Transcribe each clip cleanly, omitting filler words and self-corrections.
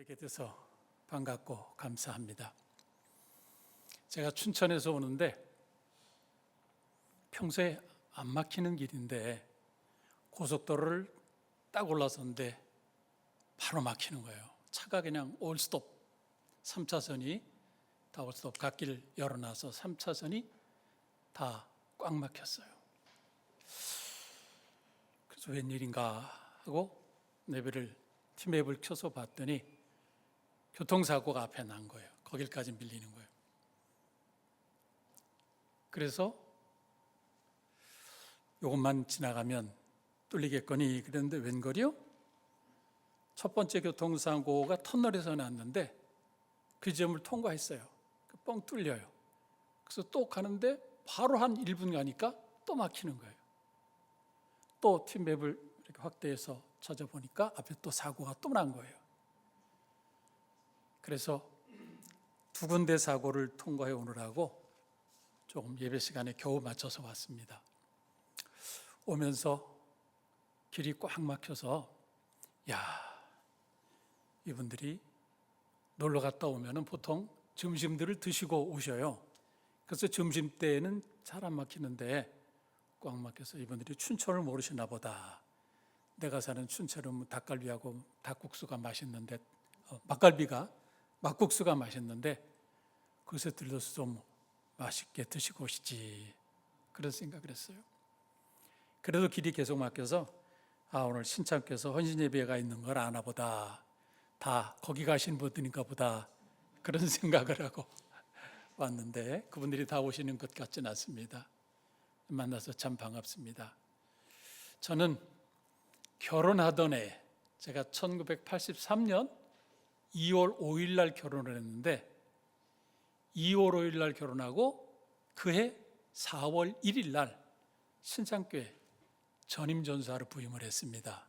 뵙게 돼서 반갑고 감사합니다. 제가 춘천에서 오는데 평소에 안 막히는 길인데 고속도로를 딱 올라섰는데 바로 막히는 거예요. 차가 그냥 올스톱, 3차선이 다 올스톱, 갓길 열어놔서 3차선이 다 꽉 막혔어요. 그래서 웬일인가 하고 티맵을 켜서 봤더니 교통사고가 앞에 난 거예요. 거길까지 밀리는 거예요. 그래서 이것만 지나가면 뚫리겠거니 그랬는데 웬걸이요? 첫 번째 교통사고가 터널에서 났는데 그 지점을 통과했어요. 뻥 뚫려요. 그래서 또 가는데 바로 한 1분 가니까 또 막히는 거예요. 또 팀맵을 이렇게 확대해서 찾아보니까 앞에 또 사고가 또 난 거예요. 그래서 두 군데 사고를 통과해 오느라고 조금 예배 시간에 겨우 맞춰서 왔습니다. 오면서 길이 꽉 막혀서 이분들이 놀러 갔다 오면 보통 점심들을 드시고 오셔요. 그래서 점심때에는 잘 안 막히는데 꽉 막혀서 이분들이 춘천을 모르시나 보다. 내가 사는 춘천은 닭갈비하고 닭국수가 맛있는데 막국수가 맛있는데 그것에 들러서 좀 맛있게 드시고 오시지, 그런 생각을 했어요. 그래도 길이 계속 막혀서 오늘 신창께서 헌신예배가 있는 걸 아나 보다, 다 거기 가신 분들인가 보다, 그런 생각을 하고 왔는데 그분들이 다 오시는 것 같지는 않습니다. 만나서 참 반갑습니다. 저는 결혼하던 해, 제가 1983년 2월 5일 날 결혼을 했는데 2월 5일 날 결혼하고 그해 4월 1일 날 신창교회 전임 전사로 부임을 했습니다.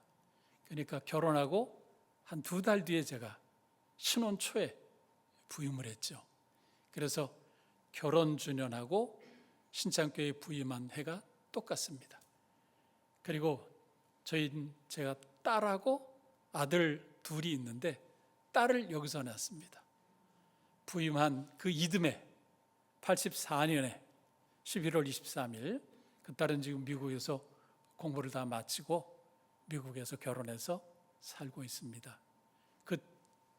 그러니까 결혼하고 한 2달 뒤에 제가 신혼 초에 부임을 했죠. 그래서 결혼 주년하고 신창교회에 부임한 해가 똑같습니다. 그리고 제가 딸하고 아들 둘이 있는데 딸을 여기서 낳았습니다. 부임한 그 이듬해 84년에 11월 23일 그 딸은 지금 미국에서 공부를 다 마치고 미국에서 결혼해서 살고 있습니다. 그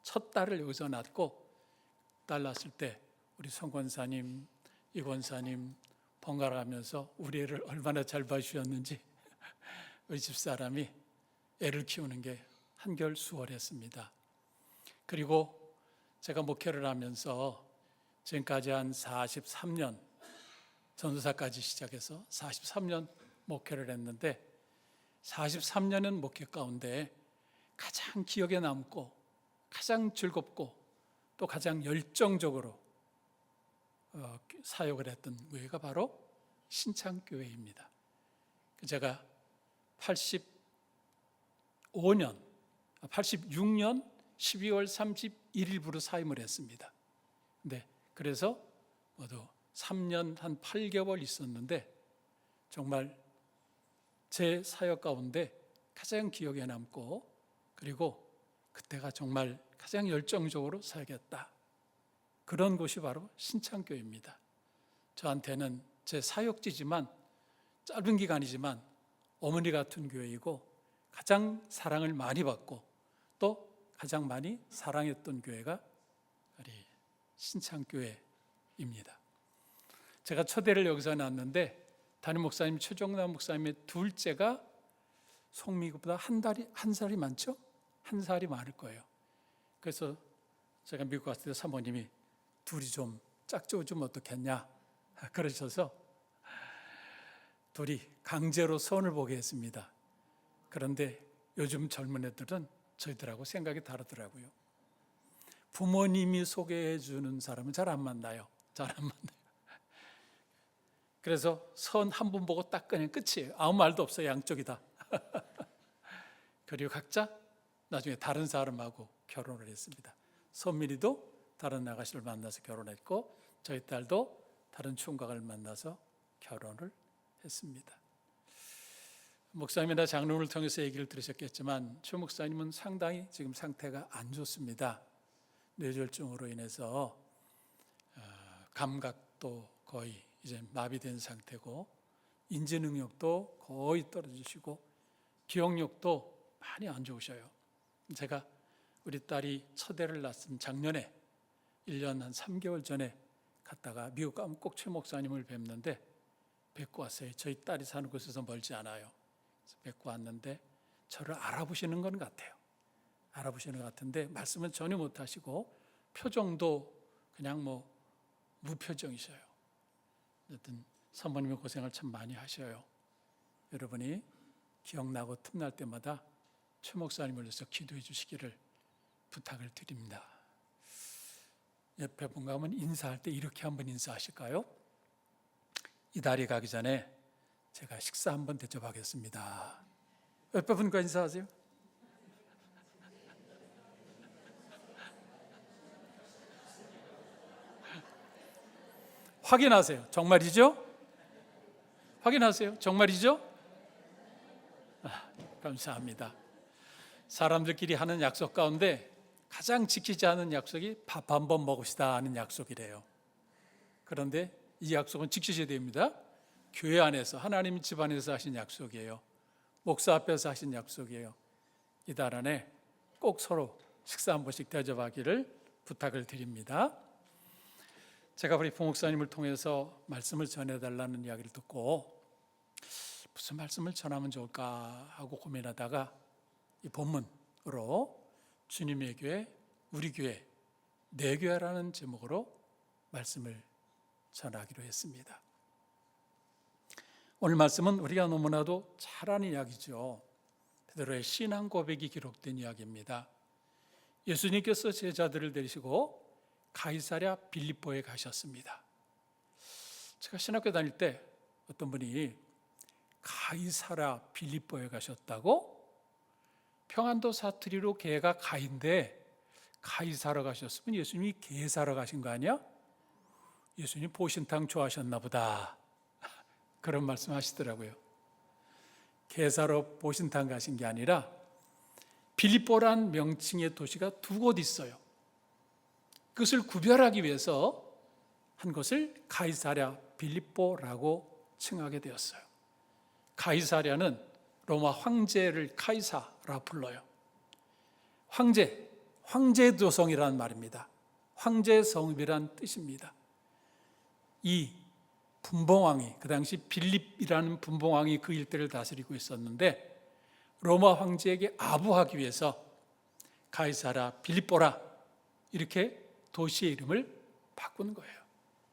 첫 딸을 여기서 낳고 딸 낳았을 때 우리 송 권사님, 이 권사님 번갈아 가면서 우리 애를 얼마나 잘 봐주셨는지 우리 집사람이 애를 키우는 게 한결 수월했습니다. 그리고 제가 목회를 하면서 지금까지 한 43년, 전도사까지 시작해서 43년 목회를 했는데 43년은 목회 가운데 가장 기억에 남고 가장 즐겁고 또 가장 열정적으로 사역을 했던 교회가 바로 신창교회입니다. 제가 86년 12월 31일부로 사임을 했습니다. 네, 그래서 모두 3년 한 8개월 있었는데 정말 제 사역 가운데 가장 기억에 남고 그리고 그때가 정말 가장 열정적으로 사역했다, 그런 곳이 바로 신창교회입니다. 저한테는 제 사역지지만 짧은 기간이지만 어머니 같은 교회이고 가장 사랑을 많이 받고 또 가장 많이 사랑했던 교회가 우리 신창교회입니다. 제가 초대를 여기서 났는데 담임 목사님 최종남 목사님의 둘째가 송미구보다 한 살이 많죠? 한 살이 많을 거예요. 그래서 제가 미국 갔을 때 사모님이 둘이 좀 짝지어 주면 어떻겠냐 그러셔서 둘이 강제로 선을 보게 했습니다. 그런데 요즘 젊은 애들은 저희들하고 생각이 다르더라고요. 부모님이 소개해 주는 사람은 잘 안 만나요. 그래서 선 한 번 보고 딱 그냥 끝이에요. 아무 말도 없어요. 양쪽이 다. 그리고 각자 나중에 다른 사람하고 결혼을 했습니다. 선민이도 다른 아가씨를 만나서 결혼했고 저희 딸도 다른 총각을 만나서 결혼을 했습니다. 목사님이나 장로를 통해서 얘기를 들으셨겠지만 최 목사님은 상당히 지금 상태가 안 좋습니다. 뇌졸중으로 인해서 감각도 거의 이제 마비된 상태고 인지 능력도 거의 떨어지시고 기억력도 많이 안 좋으셔요. 제가 우리 딸이 첫애를 낳은 작년에 1년 한 3개월 전에 갔다가 미국 가면 꼭 최 목사님을 뵙는데 뵙고 왔어요. 저희 딸이 사는 곳에서 멀지 않아요. 그래서 뵙고 왔는데 저를 알아보시는 건 같아요. 알아보시는 것 같은데 말씀은 전혀 못하시고 표정도 그냥 뭐 무표정이셔요. 어쨌든 사모님이 고생을 참 많이 하셔요. 여러분이 기억나고 틈날 때마다 최 목사님을 위해서 기도해 주시기를 부탁을 드립니다. 옆에 분 가면 인사할 때 이렇게 한번 인사하실까요? 이달이 가기 전에 제가 식사 한번 대접하겠습니다. 옆에 분과 인사하세요. 확인하세요. 정말이죠? 확인하세요. 정말이죠? 감사합니다. 사람들끼리 하는 약속 가운데 가장 지키지 않은 약속이 밥 한 번 먹읍시다 하는 약속이래요. 그런데 이 약속은 지키셔야 됩니다. 교회 안에서 하나님 집 안에서 하신 약속이에요. 목사 앞에서 하신 약속이에요. 이달 안에 꼭 서로 식사 한 번씩 대접하기를 부탁을 드립니다. 제가 우리 부목사님을 통해서 말씀을 전해달라는 이야기를 듣고 무슨 말씀을 전하면 좋을까 하고 고민하다가 이 본문으로 주님의 교회, 우리 교회, 내 교회라는 제목으로 말씀을 전하기로 했습니다. 오늘 말씀은 우리가 너무나도 잘 아는 이야기죠. 베드로의 신앙 고백이 기록된 이야기입니다. 예수님께서 제자들을 데리시고 가이사랴 빌립보에 가셨습니다. 제가 신학교 다닐 때 어떤 분이 가이사랴 빌립보에 가셨다고? 평안도 사투리로 개가 가인데 가이 사러 가셨으면 예수님이 개 사러 가신 거 아니야? 예수님 보신탕 좋아하셨나 보다. 그런 말씀 하시더라고요. 개 사러 보신탕 가신 게 아니라 빌립보란 명칭의 도시가 두 곳 있어요. 그것을 구별하기 위해서 한 것을 가이사랴 빌립보라고 칭하게 되었어요. 가이사랴는 로마 황제를 카이사라 불러요. 황제 도성이라는 말입니다. 황제 성읍이란 뜻입니다. 이 분봉왕이 그 당시 빌립이라는 분봉왕이 그 일대를 다스리고 있었는데 로마 황제에게 아부하기 위해서 가이사랴 빌립보라 이렇게 도시의 이름을 바꾼 거예요.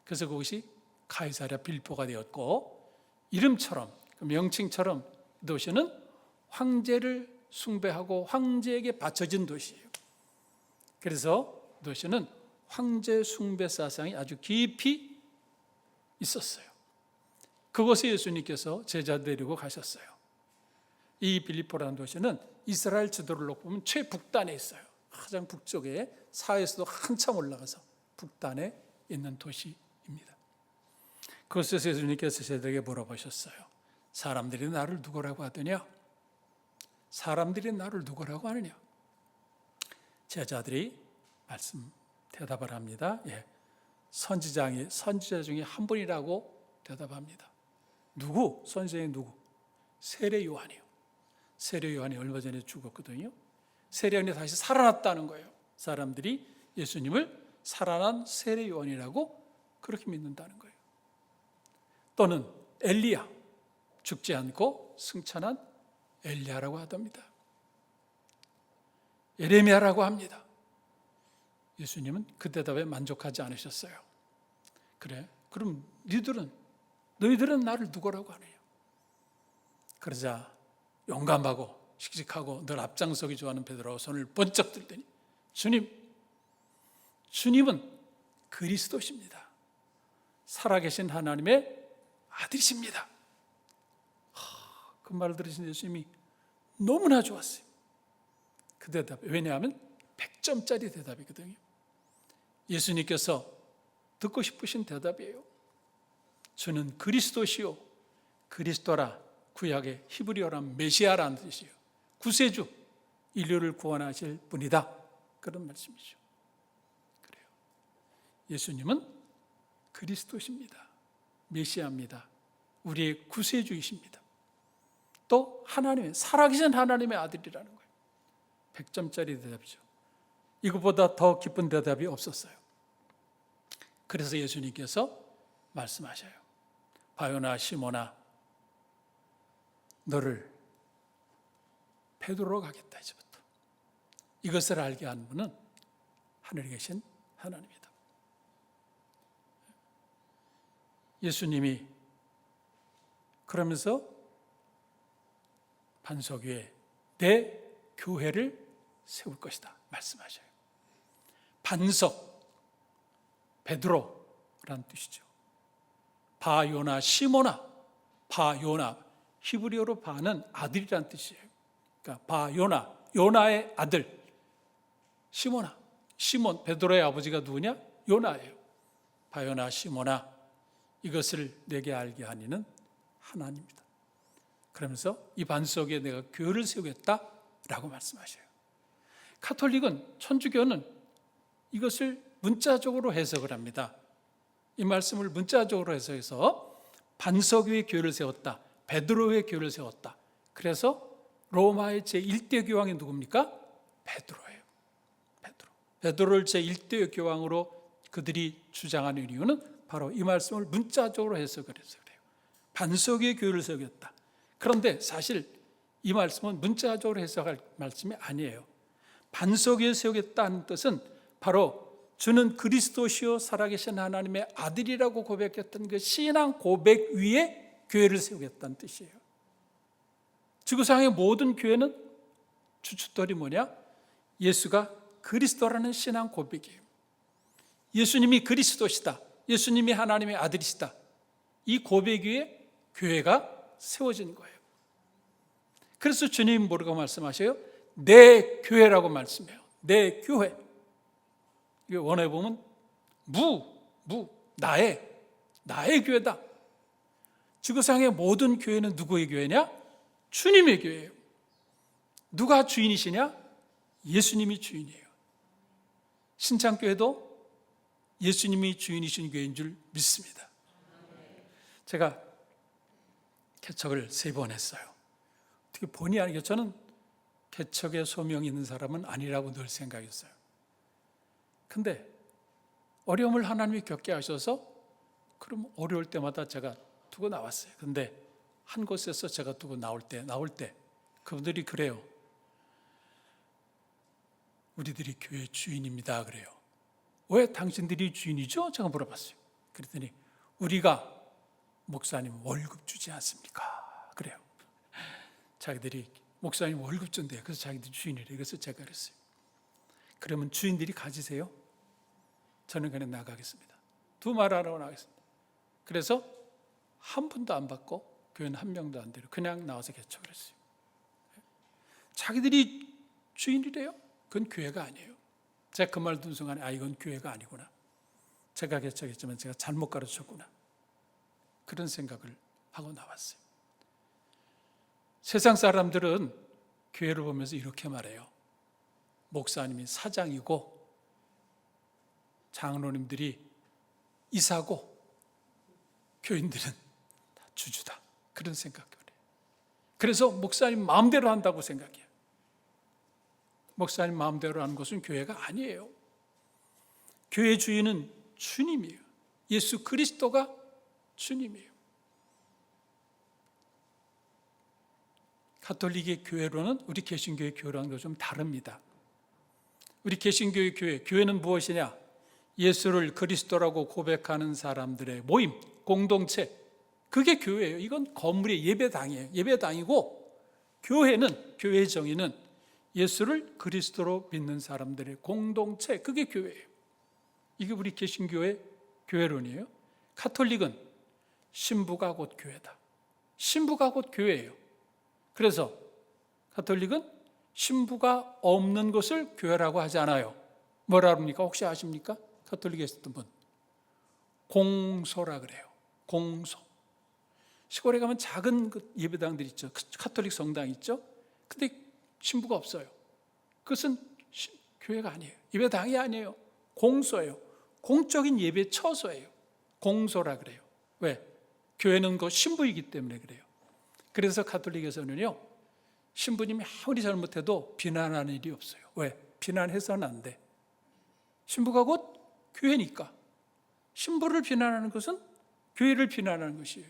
그래서 그것이 가이사랴 빌립보가 되었고 이름처럼 명칭처럼 도시는 황제를 숭배하고 황제에게 바쳐진 도시예요. 그래서 도시는 황제 숭배 사상이 아주 깊이 있었어요. 그곳에 예수님께서 제자 데리고 가셨어요. 이 빌립보라는 도시는 이스라엘 지도를 놓고 보면 최북단에 있어요. 가장 북쪽에 사해에서도 한참 올라가서 북단에 있는 도시입니다. 그곳에서 예수님께서 제자들에게 물어보셨어요. 사람들이 나를 누구라고 하더냐? 사람들이 나를 누구라고 하느냐? 제자들이 대답을 합니다. 선지자 중에 한 분이라고 대답합니다. 누구? 선지자의 누구? 세례 요한이요. 세례 요한이 얼마 전에 죽었거든요. 세례 요한이 다시 살아났다는 거예요. 사람들이 예수님을 살아난 세례 요한이라고 그렇게 믿는다는 거예요. 또는 엘리야, 죽지 않고 승천한 엘리야라고 하답니다. 예레미야라고 합니다. 예수님은 그 대답에 만족하지 않으셨어요. 그래, 그럼 너희들은 나를 누구라고 하느냐? 그러자 용감하고 씩씩하고 늘 앞장서기 좋아하는 베드로가 손을 번쩍 들더니 주님은 그리스도십니다. 살아계신 하나님의 아들이십니다. 그 말을 들으신 예수님이 너무나 좋았어요. 그 대답, 왜냐하면 100점짜리 대답이거든요. 예수님께서 듣고 싶으신 대답이에요. 주는 그리스도시요, 그리스도라 구약의 히브리어란 메시아라는 뜻이에요. 구세주, 인류를 구원하실 분이다. 그런 말씀이죠. 예수님은 그리스도십니다. 메시아입니다. 우리의 구세주이십니다. 또 하나님의 살아계신 하나님의 아들이라는 거예요. 100점짜리 대답이죠. 이것보다 더 기쁜 대답이 없었어요. 그래서 예수님께서 말씀하셔요. 바요나 시몬아, 너를 베드로로 가겠다. 이제부터 이것을 알게 한 분은 하늘에 계신 하나님이다. 예수님이 그러면서 반석 위에 내 교회를 세울 것이다 말씀하셔요. 반석, 베드로라는 뜻이죠. 바요나 시몬아, 바요나, 히브리어로 바는 아들이라는 뜻이에요. 그러니까 바요나, 요나의 아들, 시몬아, 시몬, 베드로의 아버지가 누구냐? 요나예요. 바요나 시몬아, 이것을 내게 알게 하니는 하나님입니다. 그러면서 이 반석에 내가 교회를 세우겠다라고 말씀하셔요. 가톨릭은, 천주교는 이것을 문자적으로 해석을 합니다. 이 말씀을 문자적으로 해석해서 반석 위에 교회를 세웠다, 베드로의 교회를 세웠다. 그래서 로마의 제1대 교황이 누굽니까? 베드로예요. 베드로를 제1대 교황으로 그들이 주장하는 이유는 바로 이 말씀을 문자적으로 해석을 해서 그래요. 반석 위에 교회를 세우겠다. 그런데 사실 이 말씀은 문자적으로 해석할 말씀이 아니에요. 반석 위에 세우겠다는 뜻은 바로 주는 그리스도시요 살아계신 하나님의 아들이라고 고백했던 그 신앙 고백 위에 교회를 세우겠다는 뜻이에요. 지구상의 모든 교회는 주춧돌이 뭐냐? 예수가 그리스도라는 신앙 고백이에요. 예수님이 그리스도시다, 예수님이 하나님의 아들이시다, 이 고백 위에 교회가 세워진 거예요. 그래서 주님 뭐라고 말씀하셔요? 내 교회라고 말씀해요. 내 교회. 이게 원어에 보면 나의 교회다. 지구상의 모든 교회는 누구의 교회냐? 주님의 교회예요. 누가 주인이시냐? 예수님이 주인이에요. 신창교회도 예수님이 주인이신 교회인 줄 믿습니다. 제가 개척을 3번 했어요. 어떻게 본의 아니게 저는 개척에 소명이 있는 사람은 아니라고 늘 생각했어요. 근데 어려움을 하나님이 겪게 하셔서 그럼 어려울 때마다 제가 두고 나왔어요. 근데 한 곳에서 제가 두고 나올 때 그분들이 그래요. 우리들이 교회 주인입니다. 그래요. 왜 당신들이 주인이죠? 제가 물어봤어요. 그랬더니 우리가 목사님 월급 주지 않습니까? 그래요. 자기들이 목사님 월급 준대요. 그래서 자기들이 주인이래요. 그래서 제가 그랬어요. 그러면 주인들이 가지세요. 저는 그냥 나가겠습니다. 두 말 하라고 나가겠습니다. 그래서 한 푼도 안 받고 교회는 한 명도 안 데려 그냥 나와서 개척을 했어요. 자기들이 주인이래요. 그건 교회가 아니에요. 제가 그 말 듣는 순간에 이건 교회가 아니구나. 제가 개척했지만 제가 잘못 가르쳤구나. 그런 생각을 하고 나왔어요. 세상 사람들은 교회를 보면서 이렇게 말해요. 목사님이 사장이고 장로님들이 이사고 교인들은 다 주주다. 그런 생각을 해요. 그래서 목사님 마음대로 한다고 생각해요. 목사님 마음대로 하는 것은 교회가 아니에요. 교회 주인은 주님이에요. 예수 그리스도가 주님이에요. 가톨릭의 교회로는 우리 개신교의 교회랑은 좀 다릅니다. 우리 개신교의 교회는 무엇이냐? 예수를 그리스도라고 고백하는 사람들의 모임, 공동체, 그게 교회예요. 이건 건물의 예배당이에요. 예배당이고 교회의 정의는 예수를 그리스도로 믿는 사람들의 공동체, 그게 교회예요. 이게 우리 개신교의 교회론이에요. 가톨릭은 신부가 곧 교회다. 신부가 곧 교회예요. 그래서 가톨릭은 신부가 없는 것을 교회라고 하지 않아요. 뭐라 그럽니까? 혹시 아십니까? 가톨릭에 있었던 분. 공소라 그래요. 공소. 시골에 가면 작은 예배당들 있죠. 가톨릭 성당 있죠. 근데 신부가 없어요. 그것은 교회가 아니에요. 예배당이 아니에요. 공소예요. 공적인 예배 처소예요. 공소라 그래요. 왜? 교회는 그 신부이기 때문에 그래요. 그래서 가톨릭에서는요, 신부님이 아무리 잘못해도 비난하는 일이 없어요. 왜? 비난해서는 안 돼. 신부가 곧 교회니까. 신부를 비난하는 것은 교회를 비난하는 것이에요.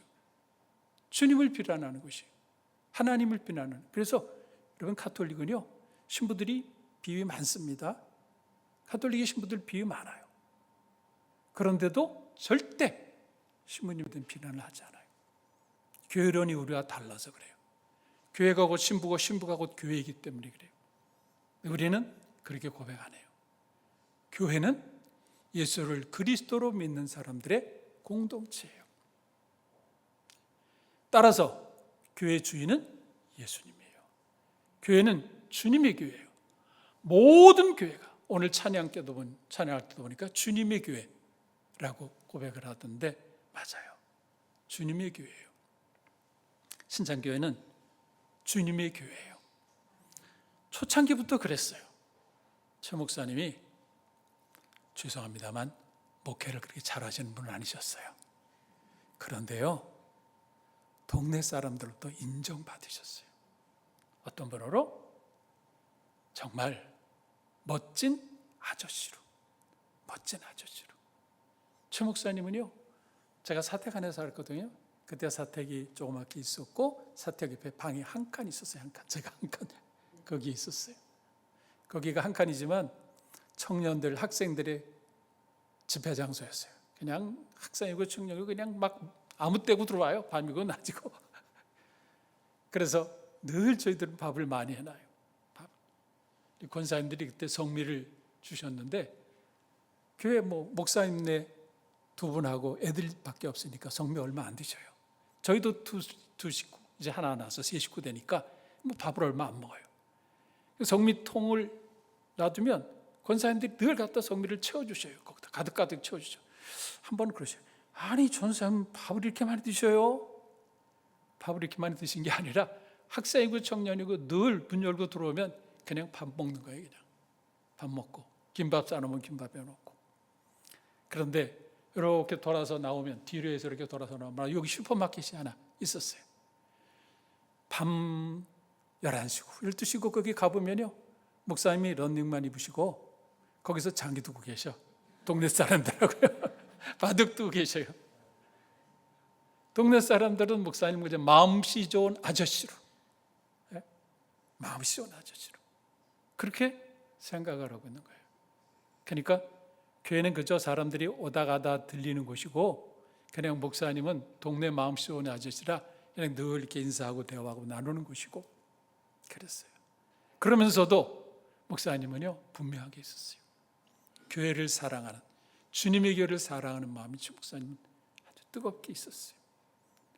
주님을 비난하는 것이에요. 하나님을 비난하는. 그래서 여러분, 가톨릭은요, 신부들이 비위 많습니다. 가톨릭의 신부들 비위 많아요. 그런데도 절대 신부님에 대한 비난을 하지 않아요. 교회론이 우리와 달라서 그래요. 교회가 곧 신부고 신부가 곧 교회이기 때문에 그래요. 우리는 그렇게 고백 안 해요. 교회는 예수를 그리스도로 믿는 사람들의 공동체예요. 따라서 교회 주인은 예수님이에요. 교회는 주님의 교회예요. 모든 교회가 오늘 찬양할 때도 보니까 주님의 교회라고 고백을 하던데 맞아요. 주님의 교회예요. 신창교회는 주님의 교회예요. 초창기부터 그랬어요. 최 목사님이 죄송합니다만 목회를 그렇게 잘하시는 분은 아니셨어요. 그런데요, 동네 사람들로부터 인정받으셨어요. 어떤 분으로? 정말 멋진 아저씨로. 최 목사님은요, 제가 사택 안에 살았거든요. 그때 사택이 조그맣게 있었고 사택 옆에 방이 한 칸 있었어요. 한 칸. 제가 한 칸 거기 있었어요. 거기가 한 칸이지만 청년들, 학생들의 집회 장소였어요. 그냥 학생이고 청년이고 그냥 막 아무 때고 들어와요. 밤이고 낮이고. 그래서 늘 저희들은 밥을 많이 해놔요. 권사님들이 그때 성미를 주셨는데 교회 목사님네 두 분하고 애들밖에 없으니까 성미 얼마 안 드셔요. 저희도 두 식구, 이제 하나 나서 세 식구 되니까 밥을 얼마 안 먹어요. 성미통을 놔두면 권사님들이 늘 갖다 성미를 채워주셔요. 거기다 가득가득 채워주죠. 한 번은 그러셔요. 아니 전사님 밥을 이렇게 많이 드셔요? 밥을 이렇게 많이 드신 게 아니라 학생이고 청년이고 늘 문 열고 들어오면 그냥 밥 먹는 거예요. 그냥 밥 먹고 김밥 싸놓으면 김밥 해놓고. 그런데 이렇게 돌아서 나오면 뒤로 해서 이렇게 돌아서 나오면 여기 슈퍼마켓이 하나 있었어요. 밤 11시고 12시고 거기 가보면요, 목사님이 런닝만 입으시고 거기서 장기 두고 계셔. 동네 사람들하고요. 바둑 두고 계셔요. 동네 사람들은 목사님을 이제 마음씨 좋은 아저씨로, 마음씨 좋은 아저씨로 그렇게 생각을 하고 있는 거예요. 그러니까 교회는 그저 사람들이 오다 가다 들리는 곳이고 그냥 목사님은 동네 마음씨 좋은 아저씨라 그냥 늘 이렇게 인사하고 대화하고 나누는 곳이고 그랬어요. 그러면서도 목사님은요, 분명하게 있었어요. 교회를 사랑하는, 주님의 교회를 사랑하는 마음이 목사님은 아주 뜨겁게 있었어요.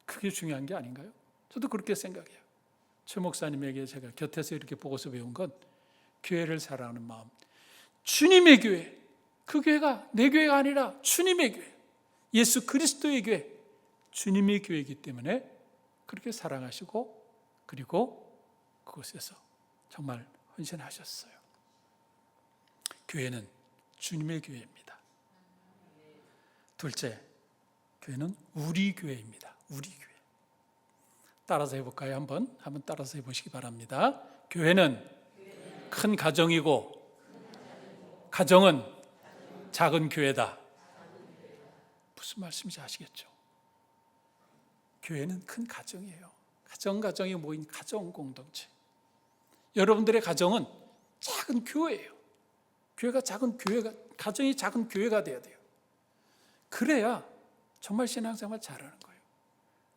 그게 중요한 게 아닌가요? 저도 그렇게 생각해요. 최 목사님에게 제가 곁에서 이렇게 보고서 배운 건 교회를 사랑하는 마음. 주님의 교회, 그 교회가 내 교회가 아니라 주님의 교회, 예수 그리스도의 교회, 주님의 교회이기 때문에 그렇게 사랑하시고 그리고 그곳에서 정말 헌신하셨어요. 교회는 주님의 교회입니다. 둘째, 교회는 우리 교회입니다. 우리 교회. 따라서 해볼까요? 한번 따라서 해보시기 바랍니다. 교회는 큰 가정이고 가정은 작은 교회다. 무슨 말씀인지 아시겠죠? 교회는 큰 가정이에요. 가정이 모인 가정 공동체. 여러분들의 가정은 작은 교회예요. 가정이 작은 교회가 돼야 돼요. 그래야 정말 신앙생활 잘하는 거예요.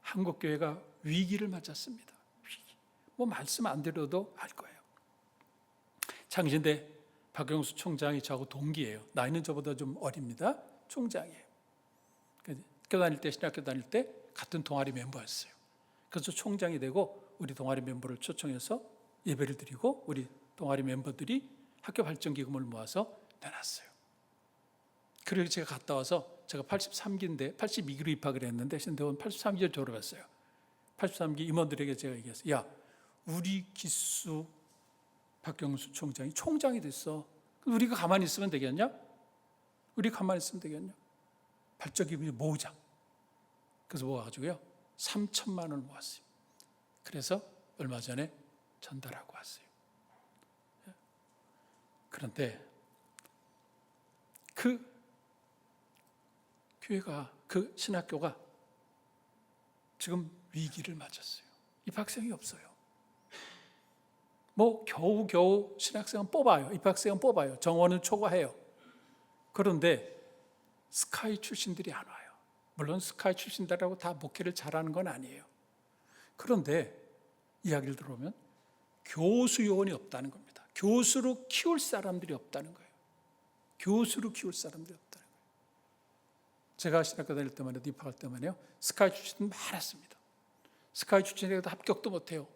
한국 교회가 위기를 맞았습니다. 위기. 말씀 안 드려도 알 거예요. 창신대 박영수 총장이 저하고 동기예요. 나이는 저보다 좀 어립니다. 총장이에요. 신학교 다닐 때 같은 동아리 멤버였어요. 그래서 총장이 되고 우리 동아리 멤버를 초청해서 예배를 드리고 우리 동아리 멤버들이 학교 발전기금을 모아서 내놨어요. 그리고 제가 갔다 와서 제가 83기인데 82기로 입학을 했는데 신대원 83기를 졸업했어요. 83기 임원들에게 제가 얘기했어요. 야, 우리 기수 박경수 총장이 총장이 됐어. 우리가 가만히 있으면 되겠냐? 우리 가만히 있으면 되겠냐? 발적이 모으자. 그래서 모아가지고요 3천만 원을 모았어요. 그래서 얼마 전에 전달하고 왔어요. 그런데 그 교회가, 그 신학교가 지금 위기를 맞았어요. 입학생이 없어요. 뭐 겨우겨우 신학생은 뽑아요. 입학생은 뽑아요. 정원은 초과해요. 그런데 스카이 출신들이 안 와요. 물론 스카이 출신들하고 다 목회를 잘하는 건 아니에요. 그런데 이야기를 들어보면 교수 요원이 없다는 겁니다. 교수로 키울 사람들이 없다는 거예요. 교수로 키울 사람들이 없다는 거예요. 제가 신학교 다닐 때만 해도, 입학할 때만 해요, 스카이 출신은 많았습니다. 스카이 출신에도 합격도 못해요.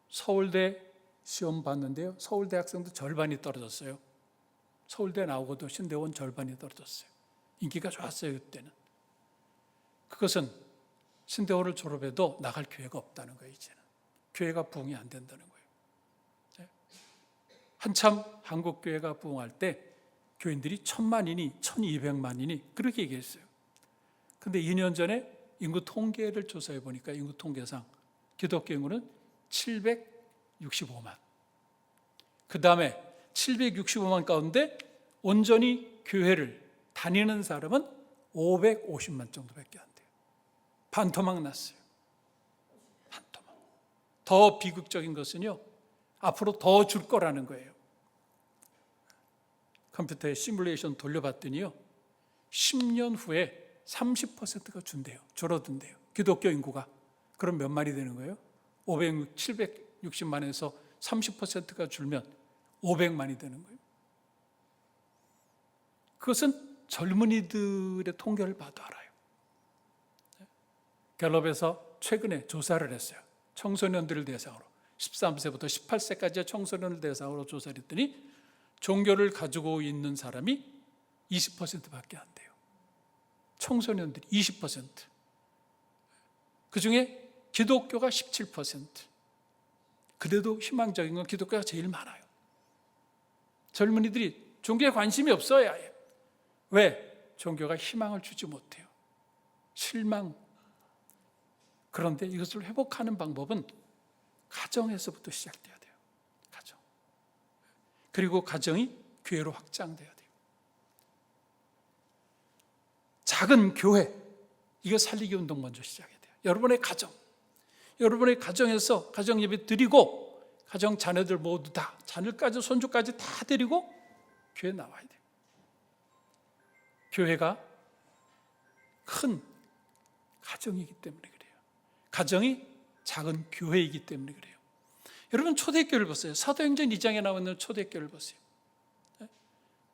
서울대 시험 봤는데요, 서울대 학생도 절반이 떨어졌어요. 서울대 나오고도 신대원 절반이 떨어졌어요. 인기가 좋았어요, 그때는. 그것은 신대원을 졸업해도 나갈 기회가 없다는 거예요. 이제는 교회가 부흥이 안 된다는 거예요. 한참 한국 교회가 부흥할 때 교인들이 1000만이니 1200만이니 그렇게 얘기했어요. 근데 2년 전에 인구 통계를 조사해 보니까 인구 통계상 기독교 인구는 765만. 그 다음에 765만 가운데 온전히 교회를 다니는 사람은 550만 정도밖에 안 돼요. 반토막 났어요. 반토막. 더 비극적인 것은요, 앞으로 더 줄 거라는 거예요. 컴퓨터에 시뮬레이션 돌려봤더니요, 10년 후에 30%가 준대요. 줄어든대요. 기독교 인구가. 그럼 몇 만이 되는 거예요? 760만에서 30%가 줄면 500만이 되는 거예요. 그것은 젊은이들의 통계를 봐도 알아요. 갤럽에서 최근에 조사를 했어요. 청소년들을 대상으로 13세부터 18세까지의 청소년을 대상으로 조사를 했더니 종교를 가지고 있는 사람이 20%밖에 안 돼요. 청소년들이 20%. 그중에 기독교가 17%. 그래도 희망적인 건 기독교가 제일 많아요. 젊은이들이 종교에 관심이 없어요. 아예. 왜? 종교가 희망을 주지 못해요. 실망. 그런데 이것을 회복하는 방법은 가정에서부터 시작돼야 돼요. 가정. 그리고 가정이 교회로 확장돼야 돼요. 작은 교회, 이거 살리기 운동 먼저 시작해야 돼요. 여러분의 가정, 여러분의 가정에서 가정 예배 드리고 가정 자녀들 모두 다, 자녀까지 손주까지 다 데리고 교회 나와야 돼요. 교회가 큰 가정이기 때문에 그래요. 가정이 작은 교회이기 때문에 그래요. 여러분 초대교회를 보세요. 사도행전 2장에 나와 있는 초대교회를 보세요.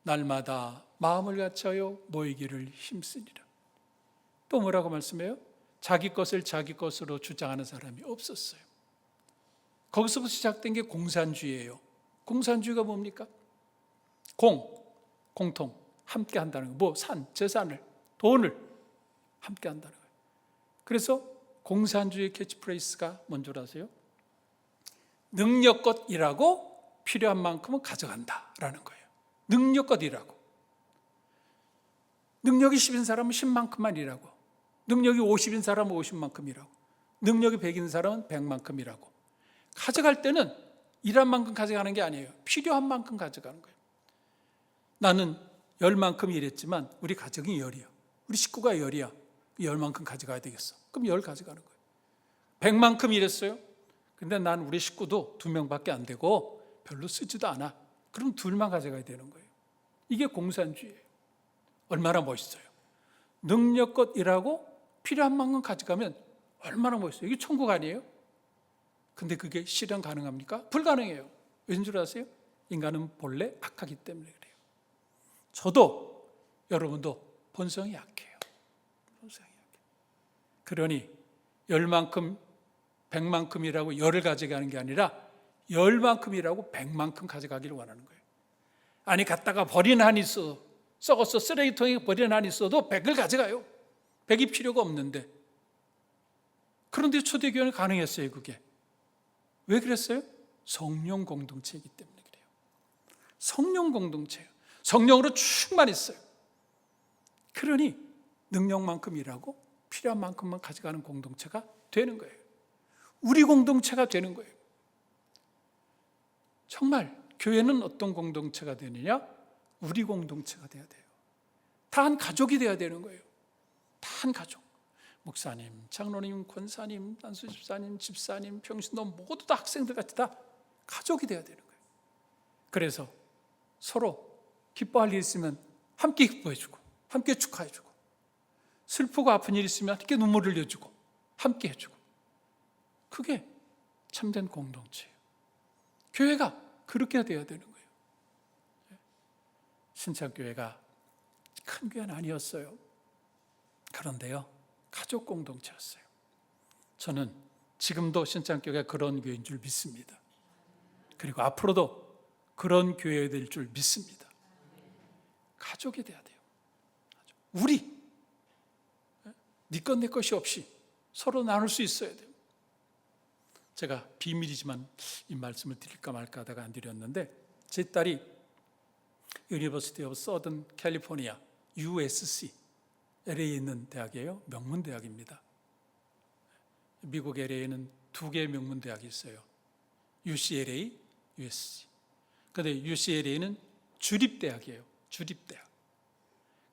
날마다 마음을 갖춰요 모이기를 힘쓰니라. 또 뭐라고 말씀해요? 자기 것을 자기 것으로 주장하는 사람이 없었어요. 거기서부터 시작된 게 공산주의예요. 공산주의가 뭡니까? 공통, 함께 한다는 거. 뭐 재산을, 돈을 함께 한다는 거예요. 그래서 공산주의 캐치프레이스가 뭔 줄 아세요? 능력껏 일하고 필요한 만큼은 가져간다라는 거예요. 능력껏 일하고. 능력이 10인 사람은 10만큼만 일하고, 능력이 50인 사람은 50만큼 일하고, 능력이 100인 사람은 100만큼 일하고, 가져갈 때는 일한 만큼 가져가는 게 아니에요. 필요한 만큼 가져가는 거예요. 나는 10만큼 일했지만 우리 가정이 10이야. 우리 식구가 10이야. 10만큼 가져가야 되겠어. 그럼 10 가져가는 거예요. 100만큼 일했어요. 근데 난 우리 식구도 2명밖에 안 되고 별로 쓰지도 않아. 그럼 2만 가져가야 되는 거예요. 이게 공산주의예요. 얼마나 멋있어요. 능력껏 일하고 필요한 만큼 가져가면 얼마나 멋있어요. 이게 천국 아니에요? 근데 그게 실현 가능합니까? 불가능해요. 왠 줄 아세요? 인간은 본래 악하기 때문에 그래요. 저도 여러분도 본성이 약해요. 본성이 약해요. 그러니 10만큼 100만큼이라고 10을 가져가는 게 아니라 10만큼이라고 100만큼 가져가기를 원하는 거예요. 아니 갖다가 버리는 한이 있어, 썩어서 쓰레기통에 버리는 한이 있어도 100을 가져가요. 100이 필요가 없는데. 그런데 초대교회는 가능했어요. 그게 왜 그랬어요? 성령 공동체이기 때문에 그래요. 성령 공동체예요. 성령으로 충만했어요. 그러니 능력만큼 일하고 필요한 만큼만 가져가는 공동체가 되는 거예요. 우리 공동체가 되는 거예요. 정말 교회는 어떤 공동체가 되느냐? 우리 공동체가 돼야 돼요. 다 한 가족이 돼야 되는 거예요. 다 한 가족. 목사님, 장로님, 권사님, 단수 집사님, 집사님, 평신도 모두 다 학생들 같이 다 가족이 돼야 되는 거예요. 그래서 서로 기뻐할 일 있으면 함께 기뻐해주고 함께 축하해주고, 슬프고 아픈 일 있으면 함께 눈물 흘려주고 함께 해주고, 그게 참된 공동체예요. 교회가 그렇게 되어야 되는 거예요. 신창교회가 큰 교회는 아니었어요. 그런데요, 가족 공동체였어요. 저는 지금도 신창교회가 그런 교회인 줄 믿습니다. 그리고 앞으로도 그런 교회가 될 줄 믿습니다. 가족이 돼야 돼요. 우리 네 것 내 것이 없이 서로 나눌 수 있어야 돼요. 제가 비밀이지만 이 말씀을 드릴까 말까 하다가 안 드렸는데, 제 딸이 유니버시티 오브 서던 캘리포니아 USC LA에 있는 대학이에요. 명문대학입니다. 미국 LA에는 2개의 명문대학이 있어요. UCLA, USC. 그런데 UCLA는 주립대학이에요. 주립대학.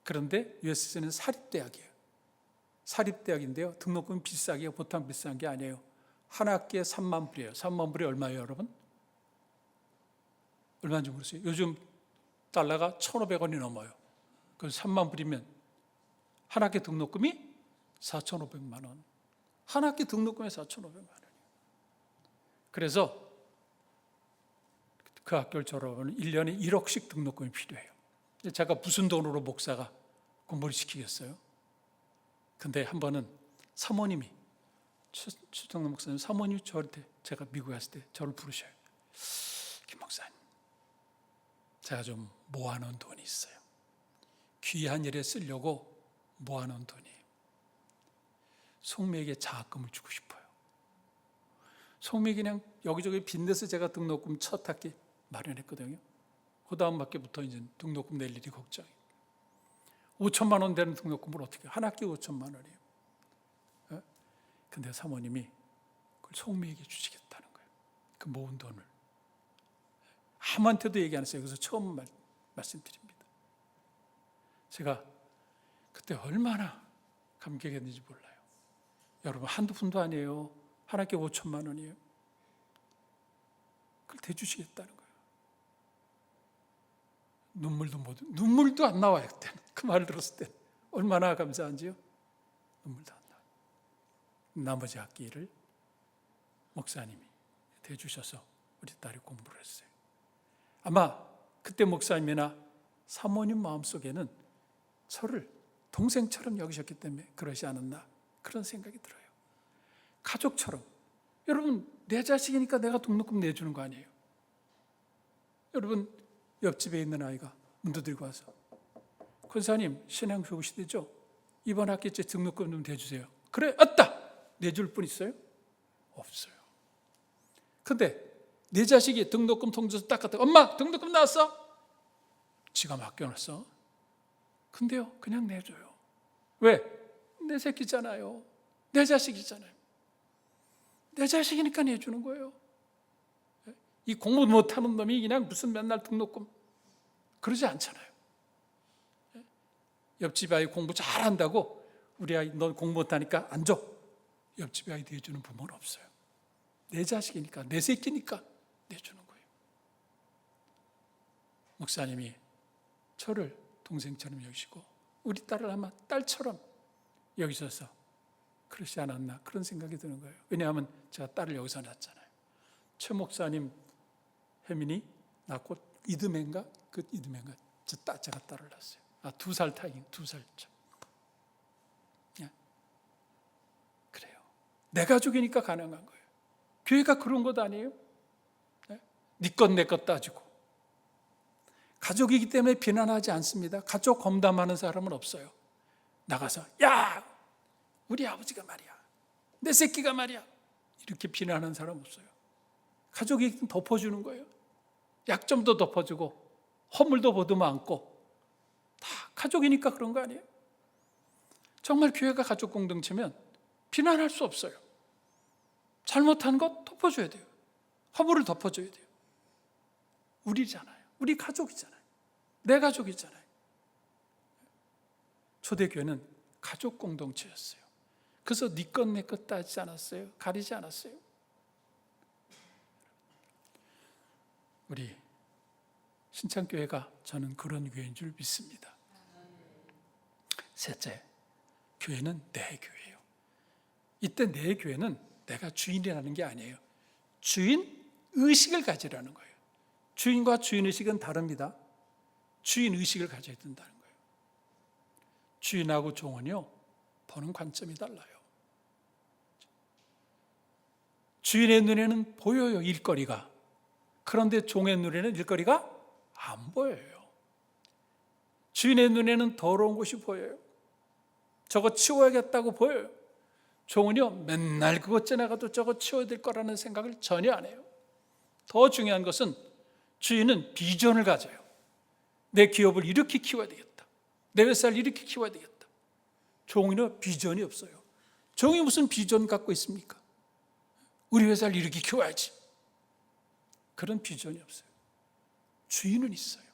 그런데 USC는 사립대학이에요. 사립대학인데요, 등록금이 비싸게, 보통 비싼 게 아니에요. 한 학기에 3만 불이에요. 3만 불이 얼마예요, 여러분? 얼마인지 모르세요? 요즘 달러가 1,500원이 넘어요. 그래서 3만 불이면 한 학기 등록금이 4,500만 원. 한 학기 등록금이 4,500만 원이에요. 그래서 그 학교를 졸업하면 1년에 1억씩 등록금이 필요해요. 제가 무슨 돈으로 목사가 공부를 시키겠어요? 근데 한 번은 사모님이, 추정남 목사님 사모님이 저한테, 제가 미국에 갔을 때 저를 부르셔요. 김 목사님, 제가 좀 모아놓은 돈이 있어요. 귀한 일에 쓰려고 모아놓은 돈이에요. 송미에게 장학금을 주고 싶어요. 송미 그냥 여기저기 빚내서 제가 등록금 첫 학기 마련했거든요. 그 다음 학기부터 이제 등록금 낼 일이 걱정이에요. 5천만 원 되는 등록금을 어떻게 해요? 한 학기 5천만 원이에요. 근데 사모님이 그걸 송미에게 주시겠다는 거예요. 그 모은 돈을. 아무한테도 얘기 안 했어요. 그래서 처음 말씀드립니다. 제가 그때 얼마나 감격했는지 몰라요. 여러분, 한두 푼도 아니에요. 한 학기 5천만 원이에요. 그걸 대주시겠다는 거예요. 눈물도 안 나와요. 그때는. 그 말을 들었을 때 얼마나 감사한지요. 눈물도 안 나와요. 나머지 학기를 목사님이 대주셔서 우리 딸이 공부를 했어요. 아마 그때 목사님이나 사모님 마음속에는 저를 동생처럼 여기셨기 때문에 그러지 않았나, 그런 생각이 들어요. 가족처럼. 여러분, 내 자식이니까 내가 등록금 내주는 거 아니에요? 여러분, 옆집에 있는 아이가 문 두드리고 와서, 권사님 신앙 좋으시대죠? 이번 학기째 등록금 좀 대주세요. 그래, 왔다! 내줄 분 있어요? 없어요. 근데 내 자식이 등록금 통지서 딱 갖다, 엄마 등록금 나왔어? 지가 맡겨놨어. 근데요, 그냥 내줘요. 왜? 내 새끼잖아요. 내 자식이잖아요. 내 자식이니까 내주는 거예요. 이 공부 못하는 놈이 그냥 무슨 맨날 등록금, 그러지 않잖아요. 옆집 아이 공부 잘한다고 우리 아이 넌 공부 못하니까 안 줘. 옆집 아이 내주는 부모는 없어요. 내 자식이니까, 내 새끼니까 내주는 거예요. 목사님이 저를 동생처럼 여기시고 우리 딸을 아마 딸처럼 여기셔서 그러지 않았나, 그런 생각이 드는 거예요. 왜냐하면 제가 딸을 여기서 낳았잖아요. 최 목사님 혜민이 낳고 이듬해인가? 그 이듬해인가? 제가 딸을 낳았어요. 2살 타임, 2살 차. 그래요. 내 가족이니까 가능한 거예요. 교회가 그런 것 아니에요? 네 것 내 것 따지고. 가족이기 때문에 비난하지 않습니다. 가족 검담하는 사람은 없어요. 나가서 야, 우리 아버지가 말이야, 내 새끼가 말이야, 이렇게 비난하는 사람 없어요. 가족이 덮어주는 거예요. 약점도 덮어주고 허물도 보듬어 안고, 다 가족이니까 그런 거 아니에요? 정말 교회가 가족 공동체면 비난할 수 없어요. 잘못한 것 덮어줘야 돼요. 허물을 덮어줘야 돼요. 우리잖아요. 우리 가족이잖아요. 내 가족이잖아요. 초대교회는 가족 공동체였어요. 그래서 네 것 내 것 따지지 않았어요. 가리지 않았어요. 우리 신창교회가 저는 그런 교회인 줄 믿습니다. 셋째, 교회는 내 교회예요. 이때 내 교회는 내가 주인이라는 게 아니에요. 주인 의식을 가지라는 거예요. 주인과 주인의식은 다릅니다. 주인의식을 가져야 된다는 거예요. 주인하고 종은요, 보는 관점이 달라요. 주인의 눈에는 보여요, 일거리가. 그런데 종의 눈에는 일거리가 안 보여요. 주인의 눈에는 더러운 곳이 보여요. 저거 치워야겠다고 보여요. 종은요, 맨날 그것 지나가도 저거 치워야 될 거라는 생각을 전혀 안 해요. 더 중요한 것은 주인은 비전을 가져요. 내 기업을 이렇게 키워야 되겠다. 내 회사를 이렇게 키워야 되겠다. 종이는 비전이 없어요. 종이 무슨 비전 갖고 있습니까? 우리 회사를 이렇게 키워야지. 그런 비전이 없어요. 주인은 있어요.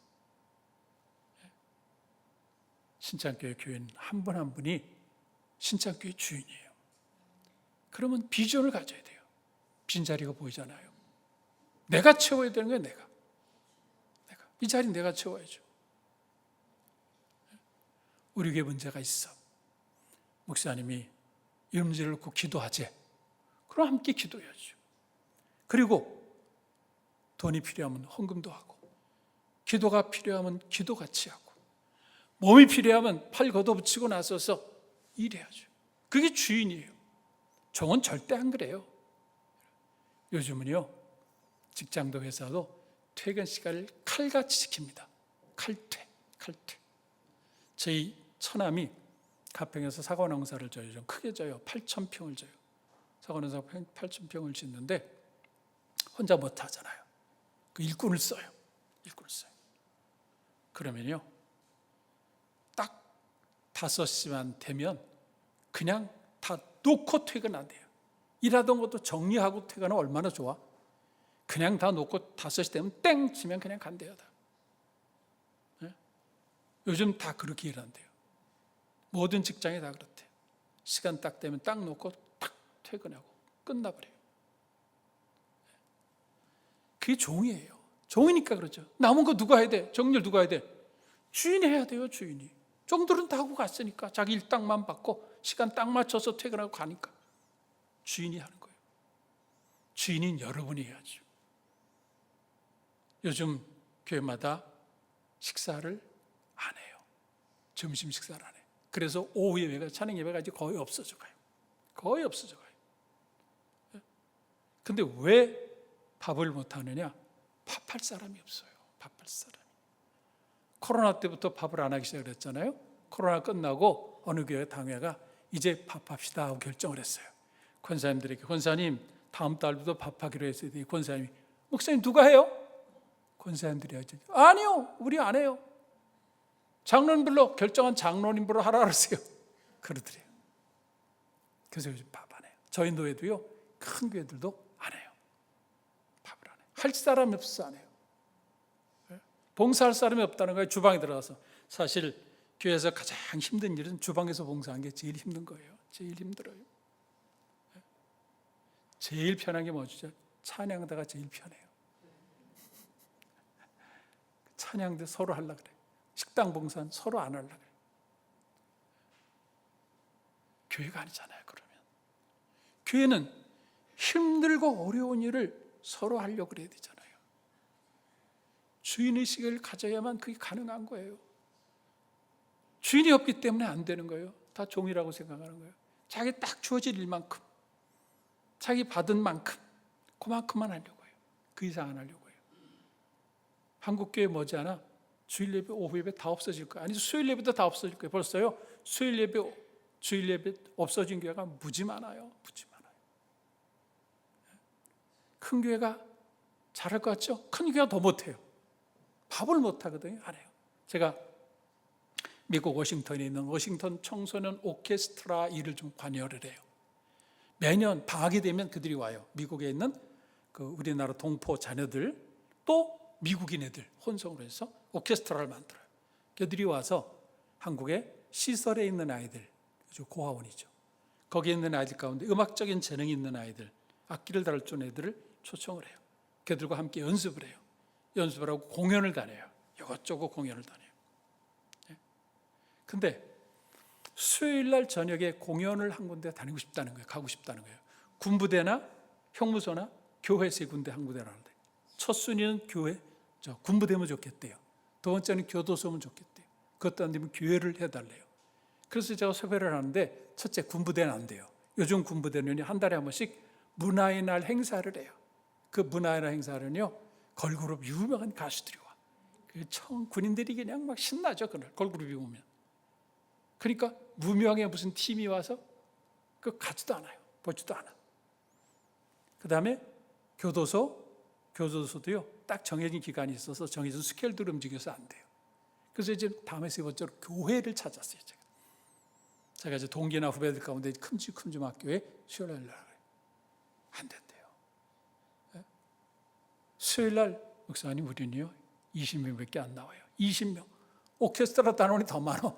신창교회 교회는 한 분 한 분이 신창교회 주인이에요. 그러면 비전을 가져야 돼요. 빈자리가 보이잖아요. 내가 채워야 되는 거예요. 내가. 이 자리 내가 채워야죠. 우리 교회 문제가 있어. 목사님이 이 문제를 놓고 기도하재. 그럼 함께 기도해야죠. 그리고 돈이 필요하면 헌금도 하고, 기도가 필요하면 기도 같이 하고, 몸이 필요하면 팔 걷어붙이고 나서서 일해야죠. 그게 주인이에요. 종은 절대 안 그래요. 요즘은요, 직장도 회사도 퇴근 시간을 칼같이 지킵니다. 칼퇴. 저희 처남이 가평에서 사과농사를 져요. 좀 크게 져요. 8,000평을 져요. 사과농사 8,000평을 짓는데 혼자 못 하잖아요. 그 일꾼을 써요. 그러면요, 딱 5시만 되면 그냥 다 놓고 퇴근 안 돼요. 일하던 것도 정리하고 퇴근하면 얼마나 좋아? 그냥 다 놓고 5시 되면 땡 치면 그냥 간대요. 다. 네? 요즘 다 그렇게 일한대요. 모든 직장이 다 그렇대요. 시간 딱 되면 딱 놓고 딱 퇴근하고 끝나버려요. 그게 종이에요. 종이니까 그렇죠. 남은 거 누가 해야 돼? 정리를 누가 해야 돼? 주인이 해야 돼요. 주인이. 종들은 다 하고 갔으니까 자기 일당만 받고 시간 딱 맞춰서 퇴근하고 가니까 주인이 하는 거예요. 주인인 여러분이 해야죠. 요즘 교회마다 식사를 안 해요. 점심 식사를 안 해요. 그래서 오후 예배가, 찬양 예배가 이제 거의 없어져 가요. 근데 왜 밥을 못 하느냐? 밥할 사람이 없어요. 코로나 때부터 밥을 안 하기 시작했잖아요. 코로나 끝나고 어느 교회 당회가 이제 밥합시다 하고 결정을 했어요. 권사님들에게, 권사님 다음 달부터 밥하기로 했어요. 권사님이, 목사님 누가 해요? 권사님들이 하죠. 아니요, 우리 안 해요. 장로님들로 결정한 장로님으로 하라 그러세요. 그러더래요. 그래서 요즘 밥 안 해요. 저희 노예도요, 큰 교회들도 안 해요. 밥을 안 해요. 할 사람이 없어서 안 해요. 봉사할 사람이 없다는 거예요. 주방에 들어가서. 사실 교회에서 가장 힘든 일은 주방에서 봉사하는 게 제일 힘든 거예요. 제일 힘들어요. 제일 편한 게 뭐죠? 찬양대가 제일 편해요. 찬양대 서로 하려고 그래요. 식당 봉사는 서로 안 하려고 그래요. 교회가 아니잖아요. 그러면 교회는 힘들고 어려운 일을 서로 하려고 그래야 되잖아요. 주인의식을 가져야만 그게 가능한 거예요. 주인이 없기 때문에 안 되는 거예요. 다 종이라고 생각하는 거예요. 자기 딱 주어질 일만큼, 자기 받은 만큼, 그만큼만 하려고 해요. 그 이상 안 하려고 해요. 한국교회 머지않아 주일 예배, 오후 예배 다 없어질 거예요. 아니, 수요일 예배도 다 없어질 거예요. 벌써요, 수요일 예배, 주일 예배 없어진 교회가 무지 많아요. 큰 교회가 잘할 것 같죠? 큰 교회가 더 못해요. 밥을 못 하거든요. 안 해요. 제가 미국 워싱턴에 있는 워싱턴 청소년 오케스트라 일을 좀 관여를 해요. 매년 방학이 되면 그들이 와요. 미국에 있는 그 우리나라 동포 자녀들 또 미국인 애들 혼성으로 해서 오케스트라를 만들어요. 그들이 와서 한국의 시설에 있는 아이들, 고아원이죠. 거기에 있는 아이들 가운데 음악적인 재능이 있는 아이들, 악기를 다룰 줄 아는 애들을 초청을 해요. 그들과 함께 연습을 해요. 연습을 하고 공연을 다녀요. 이것저것 공연을 다녀요. 근데 수요일 날 저녁에 공연을 한 군데 다니고 싶다는 거예요. 가고 싶다는 거예요. 군부대나 형무소나 교회 세 군데 한 군데라는데 첫 순위는 교회, 군부대면 좋겠대요. 두 번째는 교도소면 좋겠대요. 그것도 안 되면 교회를 해달래요. 그래서 제가 섭외를 하는데 첫째 군부대는 안 돼요. 요즘 군부대는 한 달에 한 번씩 문화의 날 행사를 해요. 그 문화의 날 행사는요 걸그룹 유명한 가수들이 와. 군인들이 그냥 막 신나죠. 그날 걸그룹이 오면. 그러니까 무명의 무슨 팀이 와서 그 가지도 않아요. 보지도 않아. 그 다음에 교도소도요 딱 정해진 기간이 있어서 정해진 스케줄대로 움직여서 안 돼요. 그래서 이제 다음에 세 번째로 교회를 찾았어요. 제가 이제 동기나 후배들 가운데 큼직큼직 학교에 수요일 날 안 된대요. 수요일 날 목사님 우리는요 20명밖에 안 나와요. 20명. 오케스트라 단원이 더 많아.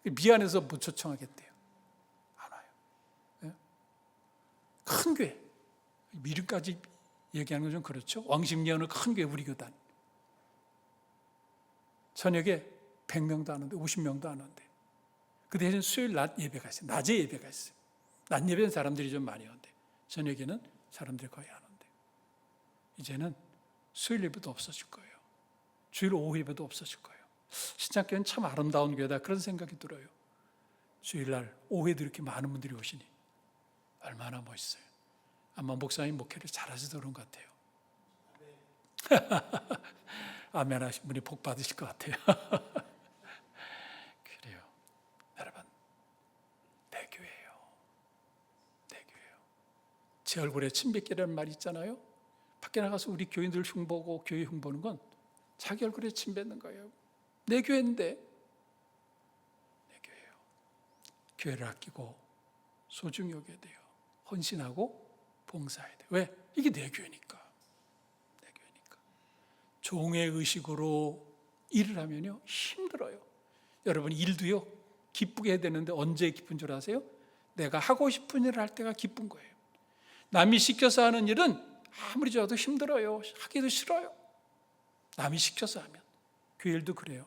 미안해서 못 초청하겠대요. 안 와요. 큰 교회. 이름까지 얘기하는 건 좀 그렇죠. 왕십리언은 큰 교회 우리 교단. 저녁에 100명도 안 오는데 50명도 안 오는데 그 대신 수요일 낮 예배가 있어요. 낮에 예배가 있어요. 낮 예배는 사람들이 좀 많이 오는데 저녁에는 사람들이 거의 안 오는데 이제는 수요일 예배도 없어질 거예요. 주일 오후 예배도 없어질 거예요. 신창교회는 참 아름다운 교회다 그런 생각이 들어요. 주일날 오후에도 이렇게 많은 분들이 오시니 얼마나 멋있어요. 아마 목사님 목회를 잘하셔서 그런 것 같아요. 아멘 하신 분이 복 받으실 것 같아요. 그래요. 여러분 내 교회예요. 내 교회예요. 제 얼굴에 침뱉기라는 말이 있잖아요. 밖에 나가서 우리 교인들 흉보고 교회 흉보는 건 자기 얼굴에 침뱉는 거예요. 내 교회인데 내 교회예요. 교회를 아끼고 소중히 여겨야 돼요. 헌신하고 봉사해야 돼요. 왜? 이게 내 교회니까. 내 교회니까. 종의 의식으로 일을 하면요 힘들어요. 여러분 일도요 기쁘게 해야 되는데 언제 기쁜 줄 아세요? 내가 하고 싶은 일을 할 때가 기쁜 거예요. 남이 시켜서 하는 일은 아무리 좋아도 힘들어요. 하기도 싫어요. 남이 시켜서 하면. 교회 일도 그래요.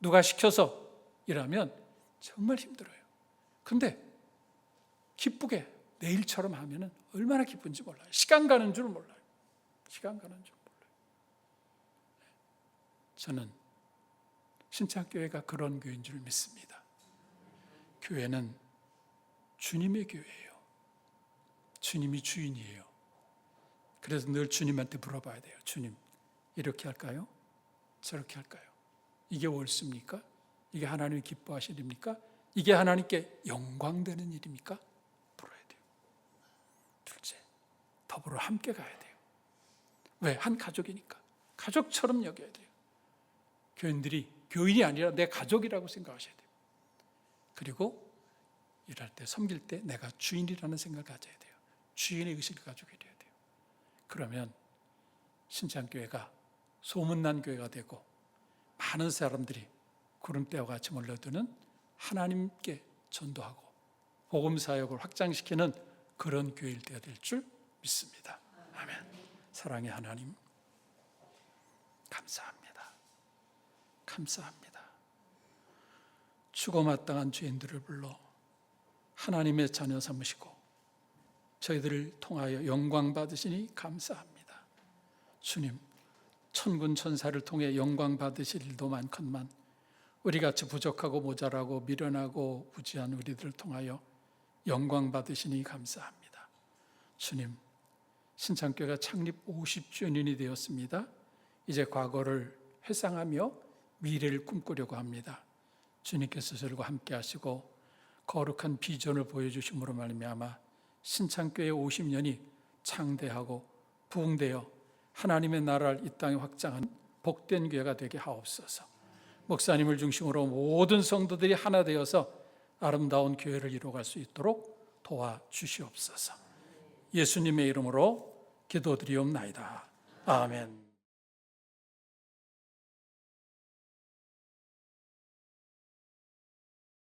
누가 시켜서 일하면 정말 힘들어요. 근데 기쁘게 내 일처럼 하면 얼마나 기쁜지 몰라요. 시간 가는 줄 몰라요. 시간 가는 줄 몰라요. 저는 신창교회가 그런 교회인 줄 믿습니다. 교회는 주님의 교회예요. 주님이 주인이에요. 그래서 늘 주님한테 물어봐야 돼요. 주님, 이렇게 할까요? 저렇게 할까요? 이게 옳습니까? 이게 하나님이 기뻐하실 일입니까? 이게 하나님께 영광되는 일입니까? 물어야 돼요. 둘째, 더불어 함께 가야 돼요. 왜? 한 가족이니까. 가족처럼 여겨야 돼요. 교인들이 교인이 아니라 내 가족이라고 생각하셔야 돼요. 그리고 일할 때, 섬길 때 내가 주인이라는 생각을 가져야 돼요. 주인의 의식을 가지고 일해야 돼요. 그러면 신창교회가 소문난 교회가 되고 많은 사람들이 구름대와 같이 몰려드는 하나님께 전도하고 복음 사역을 확장시키는 그런 교회일 때가 될 줄 믿습니다. 아멘. 사랑의 하나님, 감사합니다. 감사합니다. 죽어마땅한 죄인들을 불러 하나님의 자녀 삼으시고 저희들을 통하여 영광 받으시니 감사합니다. 주님, 천군 천사를 통해 영광 받으실 일도 많건만 우리같이 부족하고 모자라고 미련하고 부지한 우리들을 통하여 영광 받으시니 감사합니다. 주님, 신창교회가 창립 50주년이 되었습니다. 이제 과거를 회상하며 미래를 꿈꾸려고 합니다. 주님께서 저들과 함께 하시고 거룩한 비전을 보여주심으로 말미암아 신창교회 50년이 창대하고 부흥되어 하나님의 나라를 이 땅에 확장한 복된 교회가 되게 하옵소서. 목사님을 중심으로 모든 성도들이 하나 되어서 아름다운 교회를 이루어갈 수 있도록 도와주시옵소서. 예수님의 이름으로 기도드리옵나이다. 아멘.